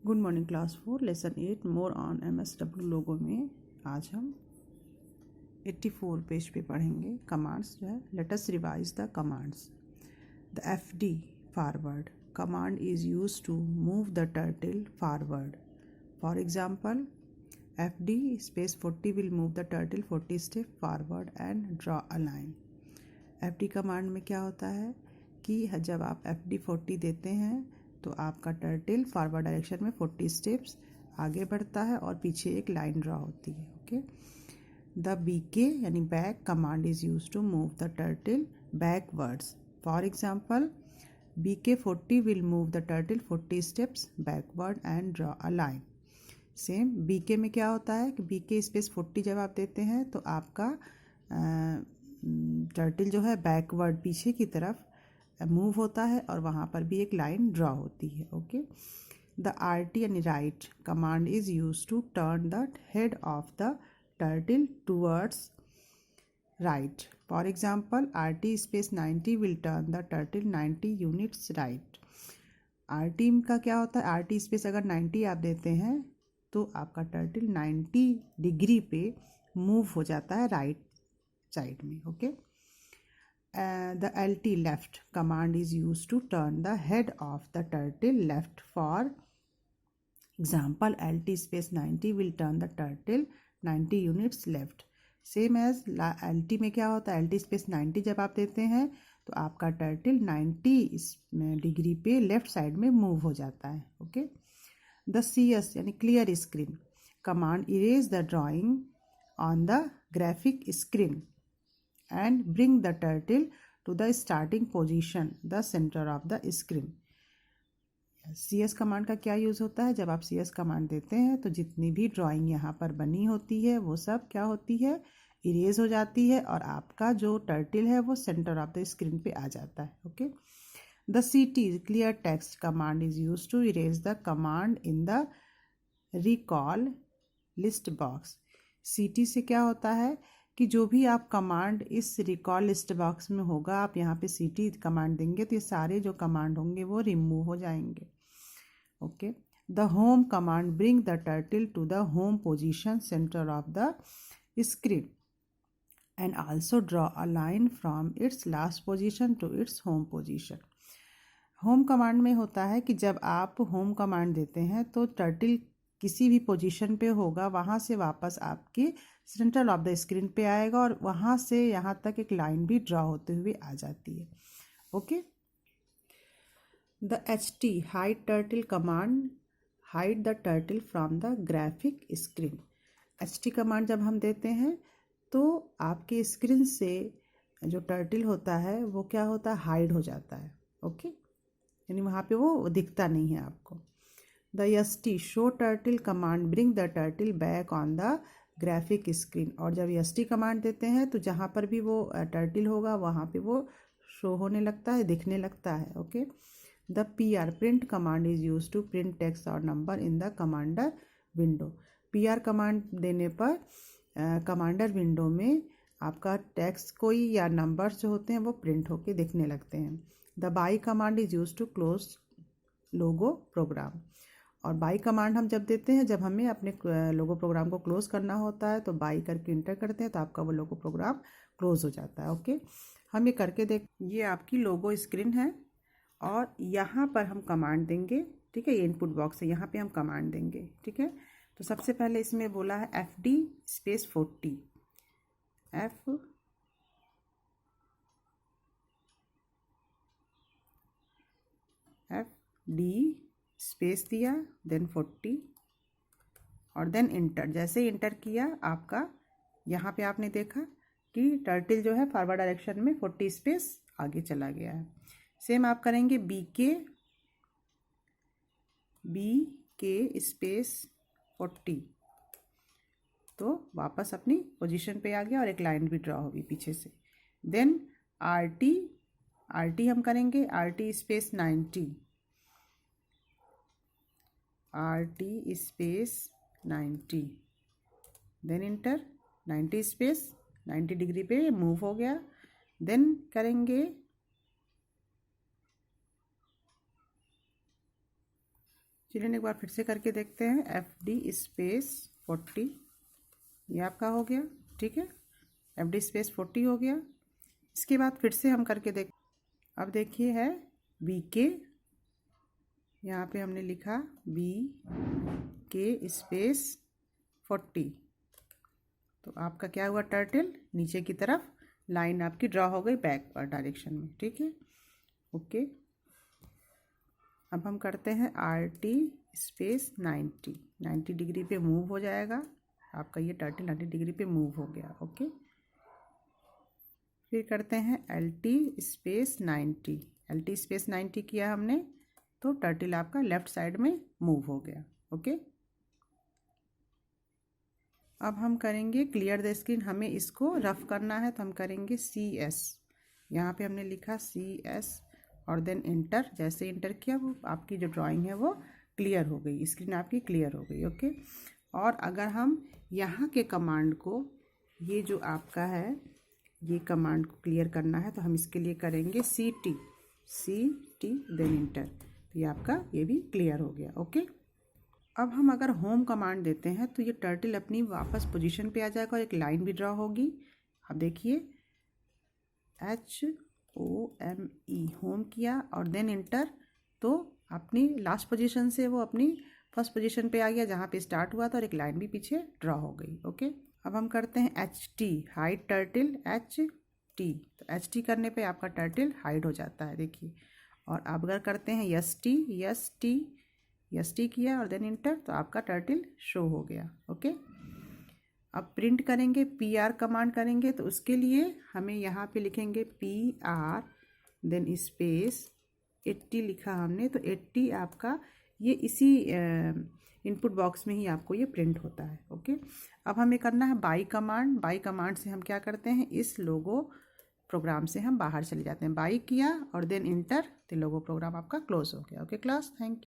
Good morning class 4 lesson 8 more on MSW लोगो में आज हम 84 पेज पे पढ़ेंगे कमांड्स जो है। Let us revise the commands. The FD forward command is use to move the turtle forward. For example FD space 40 will move the turtle 40 step forward and draw a line। FD command में क्या होता है कि जब आप FD 40 देते हैं तो आपका टर्टल फॉरवर्ड डायरेक्शन में 40 स्टेप्स आगे बढ़ता है और पीछे एक लाइन ड्रा होती है। ओके। द BK यानी back command is use to move the turtle backwards. For example BK 40 will move the turtle 40 steps backward and draw a line. Same BK में क्या होता है कि BK स्पेस 40 जब आप देते हैं तो आपका टर्टल जो है बैकवर्ड पीछे की तरफ मूव होता है और वहाँ पर भी एक लाइन ड्रॉ होती है। ओके। द RT यानी right command is use to turn the head of the turtle towards right. For example RT space 90 will turn the turtle 90 units right. RT का क्या होता है, RT स्पेस अगर 90 आप देते हैं तो आपका टर्टल 90 डिग्री पे मूव हो जाता है राइट साइड में। Okay. The LT left command is used to turn the head of the turtle left. For example LT space 90 will turn the turtle 90 units left. Same as LT में क्या होता है, LT space 90 जब आप देते हैं तो आपका टर्टल 90 डिग्री पे लेफ्ट साइड में मूव हो जाता है। ओके। द CS यानी clear screen command erase the drawing on the graphic screen and bring the turtle to the starting position, the center of the screen। CS command का क्या use होता है, जब आप CS कमांड देते हैं तो जितनी भी ड्राइंग यहाँ पर बनी होती है वो सब क्या होती है, इरेज हो जाती है और आपका जो टर्टल है वो सेंटर ऑफ द स्क्रीन पे आ जाता है। Okay. The CT clear text command is use to erase the command in the recall list box. CT से क्या होता है कि जो भी आप कमांड इस रिकॉल लिस्ट बॉक्स में होगा आप यहाँ पे CT कमांड देंगे तो ये सारे जो कमांड होंगे वो रिमूव हो जाएंगे। Okay. The home command bring the turtle to the home position centre of the screen and also draw a line from its last position to its home position. Home command में होता है कि जब आप home command देते हैं तो turtle किसी भी पोजीशन पे होगा वहाँ से वापस आपके सेंटर ऑफ द स्क्रीन पे आएगा और वहाँ से यहाँ तक एक लाइन भी ड्रॉ होते हुए आ जाती है। Okay. The HT hide turtle command hide the turtle from the graphic screen. HT command जब हम देते हैं तो आपके स्क्रीन से जो टर्टल होता है वो क्या होता है, हाइड हो जाता है। ओके। यानी वहाँ पे वो दिखता नहीं है आपको। The ST show turtle command bring the turtle back on the graphic screen. और जब ST कमांड देते हैं तो जहाँ पर भी वो टर्टल होगा वहाँ पे वो शो होने लगता है, दिखने लगता है। Okay. The PR print command is use to print text और number in the commander window. PR command देने पर कमांडर विंडो में आपका टेक्स्ट कोई या नंबर्स जो होते हैं वो प्रिंट होके दिखने लगते हैं। The bye command is use to close Logo program. और बाई कमांड हम जब देते हैं जब हमें अपने लोगो प्रोग्राम को क्लोज करना होता है तो बाई करके इंटर करते हैं तो आपका वो लोगो प्रोग्राम क्लोज हो जाता है। ओके। हम ये करके देख, ये आपकी लोगो स्क्रीन है और यहाँ पर हम कमांड देंगे। ठीक है, ये इनपुट बॉक्स है, यहाँ पे हम कमांड देंगे। ठीक है। तो सबसे पहले इसमें बोला है FD स्पेस 40 FD स्पेस दिया देन 40 और देन इंटर। जैसे इंटर किया आपका यहाँ पे आपने देखा कि टर्टल जो है फॉरवर्ड डायरेक्शन में 40 स्पेस आगे चला गया है। सेम आप करेंगे BK स्पेस 40 तो वापस अपनी पोजीशन पे आ गया और एक लाइन भी ड्रॉ होगी पीछे से। देन RT हम करेंगे RT space 90 RT space 90 then enter. 90 space 90 degree पे मूव हो गया। देन करेंगे चिल्ड्रन एक बार फिर से करके देखते हैं। FD स्पेस 40, ये आपका हो गया, ठीक है। FD स्पेस 40 हो गया। इसके बाद फिर से हम करके देख, अब देखिए है VK, यहाँ पे हमने लिखा VK स्पेस 40, तो आपका क्या हुआ, टर्टल नीचे की तरफ लाइन आपकी ड्रॉ हो गई बैकवर्ड डायरेक्शन में, ठीक है, ओके। अब हम करते हैं RT स्पेस 90 डिग्री पे मूव हो जाएगा आपका ये टर्टल, 90 डिग्री पे मूव हो गया, ओके। फिर करते हैं LT स्पेस 90, LT स्पेस 90 किया हमने, तो टर्टल आपका लेफ्ट साइड में मूव हो गया, ओके। अब हम करेंगे क्लियर द स्क्रीन, हमें इसको रफ करना है, तो हम करेंगे CS, यहाँ पे हमने लिखा CS और देन इंटर। जैसे इंटर किया वो आपकी जो ड्राइंग है वो क्लियर हो गई, स्क्रीन आपकी क्लियर हो गई, ओके। और अगर हम यहाँ के कमांड को, ये जो आपका है ये कमांड को क्लियर करना है, तो हम इसके लिए करेंगे CT देन इंटर, तो ये आपका ये भी क्लियर हो गया, ओके। अब हम अगर होम कमांड देते हैं तो ये टर्टल अपनी वापस पोजीशन पे आ जाएगा और एक लाइन भी ड्रॉ होगी। अब देखिए HOME होम किया और देन इंटर, तो अपनी लास्ट पोजीशन से वो अपनी फर्स्ट पोजीशन पे आ गया जहाँ पे स्टार्ट हुआ था, और एक लाइन भी पीछे ड्रॉ हो गई, ओके। अब हम करते हैं HT हाइड टर्टल, HT, तो HT करने पे आपका टर्टल हाइड हो जाता है, देखिए। और अब अगर करते हैं ST किया और देन इंटर, तो आपका टर्टल शो हो गया, ओके। अब प्रिंट करेंगे, PR कमांड करेंगे, तो उसके लिए हमें यहाँ पे लिखेंगे PR देन स्पेस 80 लिखा हमने, तो 80 आपका ये इसी इनपुट बॉक्स में ही आपको ये प्रिंट होता है, ओके। अब हमें करना है बाई कमांड से हम क्या करते हैं, इस लोगो प्रोग्राम से हम बाहर चले जाते हैं। बाई किया और देन इंटर, तो लोगो प्रोग्राम आपका क्लोज हो गया, ओके क्लास, थैंक यू।